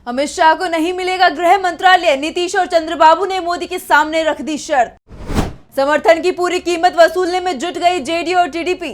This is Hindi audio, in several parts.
अमित शाह को नहीं मिलेगा गृह मंत्रालय, नीतीश और चंद्रबाबू ने मोदी के सामने रख दी शर्त। समर्थन की पूरी कीमत वसूलने में जुट गई जेडीयू और टीडीपी।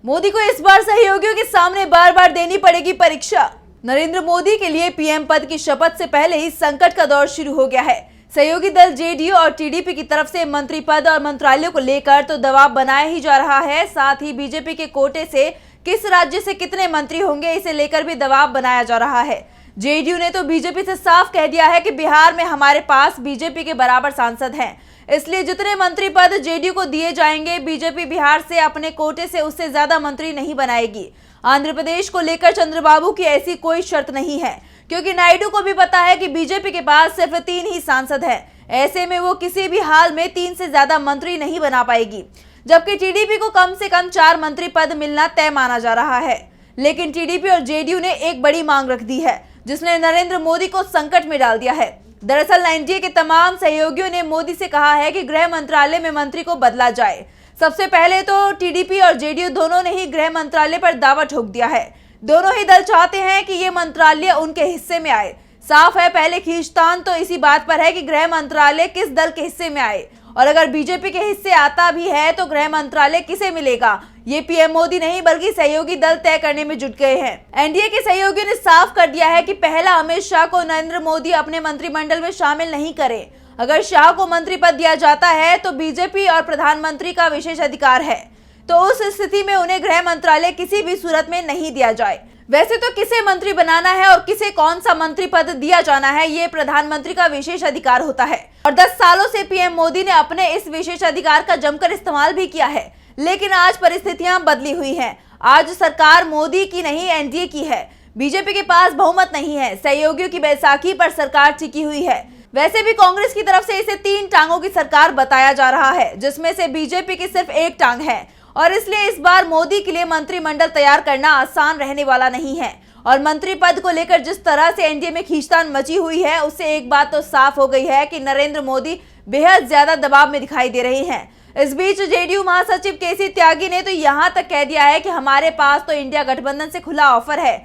मोदी को इस बार सहयोगियों के सामने बार बार देनी पड़ेगी परीक्षा। नरेंद्र मोदी के लिए पीएम पद की शपथ से पहले ही संकट का दौर शुरू हो गया है। सहयोगी दल जेडीयू और टीडीपी की तरफ से मंत्री पद और मंत्रालयों को लेकर तो दबाव बनाया ही जा रहा है, साथ ही बीजेपी के कोटे से किस राज्य से कितने मंत्री होंगे इसे लेकर भी दबाव बनाया जा रहा है। जेडीयू ने तो बीजेपी से साफ कह दिया है कि बिहार में हमारे पास बीजेपी के बराबर सांसद हैं, इसलिए जितने मंत्री पद जेडीयू को दिए जाएंगे बीजेपी बिहार से अपने कोटे से उससे ज्यादा मंत्री नहीं बनाएगी। आंध्र प्रदेश को लेकर चंद्रबाबू की ऐसी कोई शर्त नहीं है, क्योंकि नायडू को भी पता है कि बीजेपी के पास सिर्फ 3 ही सांसद हैं। ऐसे में वो किसी भी हाल में 3 से ज्यादा मंत्री नहीं बना पाएगी, जबकि टीडीपी को कम से कम 4 मंत्री पद मिलना तय माना जा रहा है। लेकिन टीडीपी और जेडीयू ने एक बड़ी मांग रख दी है, जिसने नरेंद्र मोदी को संकट में डाल दिया है। दरअसल एनडीए के तमाम सहयोगियों ने मोदी से कहा है कि गृह मंत्रालय में मंत्री को बदला जाए। सबसे पहले तो टीडीपी और जेडीयू दोनों ने ही गृह मंत्रालय पर दावा ठोक दिया है। दोनों ही दल चाहते हैं कि ये मंत्रालय उनके हिस्से में आए। साफ है, पहले खींचतान तो इसी बात पर है कि गृह मंत्रालय किस दल के हिस्से में आए, और अगर बीजेपी के हिस्से आता भी है तो गृह मंत्रालय किसे मिलेगा, ये पीएम मोदी नहीं बल्कि सहयोगी दल तय करने में जुट गए हैं। एनडीए के सहयोगियों ने साफ कर दिया है कि पहला अमित शाह को नरेंद्र मोदी अपने मंत्रिमंडल में शामिल नहीं करें। अगर शाह को मंत्री पद दिया जाता है तो बीजेपी और प्रधानमंत्री का विशेष अधिकार है, तो उस स्थिति में उन्हें गृह मंत्रालय किसी भी सूरत में नहीं दिया जाए। वैसे तो किसे मंत्री बनाना है और किसे कौन सा मंत्री पद दिया जाना है, ये प्रधानमंत्री का विशेष अधिकार होता है, और 10 सालों से पीएम मोदी ने अपने इस विशेष अधिकार का जमकर इस्तेमाल भी किया है। लेकिन आज परिस्थितियां बदली हुई हैं। आज सरकार मोदी की नहीं एनडीए की है। बीजेपी के पास बहुमत नहीं है। सहयोगियों की बैसाखी पर सरकार टिकी हुई है। वैसे भी कांग्रेस की तरफ से इसे 3 टांगों की सरकार बताया जा रहा है, जिसमें से बीजेपी की सिर्फ 1 टांग है, और इसलिए इस बार मोदी के लिए मंत्रिमंडल तैयार करना आसान रहने वाला नहीं है। और मंत्री पद को लेकर जिस तरह से एनडीए में खींचतान मची हुई है, उससे एक बात तो साफ हो गई है कि नरेंद्र मोदी बेहद ज्यादा दबाव में दिखाई दे रहे हैं। इस बीच जेडीयू महासचिव केसी त्यागी ने तो यहाँ तक कह दिया है कि हमारे पास तो इंडिया गठबंधन से खुला ऑफर है।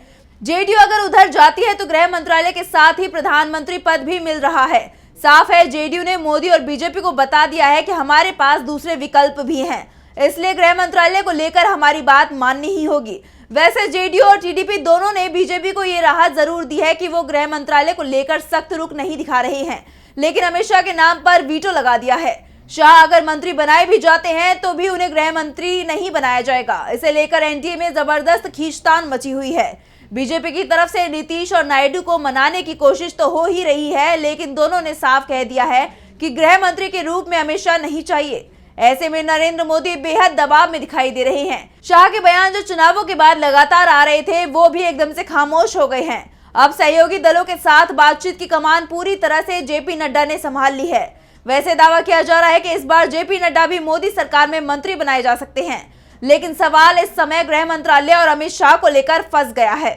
जेडीयू अगर उधर जाती है तो गृह मंत्रालय के साथ ही प्रधानमंत्री पद भी मिल रहा है। साफ है, जेडीयू ने मोदी और बीजेपी को बता दिया है कि हमारे पास दूसरे विकल्प भी हैं, इसलिए गृह मंत्रालय को लेकर हमारी बात माननी ही होगी। वैसे जेडीयू और टीडीपी दोनों ने बीजेपी को ये राहत जरूर दी है कि वो गृह मंत्रालय को लेकर सख्त रुख नहीं दिखा रहे हैं, लेकिन अमित शाह के नाम पर वीटो लगा दिया है। शाह अगर मंत्री बनाए भी जाते हैं तो भी उन्हें गृह मंत्री नहीं बनाया जाएगा। इसे लेकर एनडीए में जबरदस्त खींचतान मची हुई है। बीजेपी की तरफ से नीतीश और नायडू को मनाने की कोशिश तो हो ही रही है, लेकिन दोनों ने साफ कह दिया है कि गृह मंत्री के रूप में अमित शाह नहीं चाहिए। ऐसे में नरेंद्र मोदी बेहद दबाव में दिखाई दे रहे हैं। शाह के बयान जो चुनावों के बाद लगातार आ रहे थे, वो भी एकदम से खामोश हो गए हैं। अब सहयोगी दलों के साथ बातचीत की कमान पूरी तरह से जेपी नड्डा ने संभाल ली है। वैसे दावा किया जा रहा है कि इस बार जेपी नड्डा भी मोदी सरकार में मंत्री बनाए जा सकते हैं, लेकिन सवाल इस समय गृह मंत्रालय और अमित शाह को लेकर फंस गया है।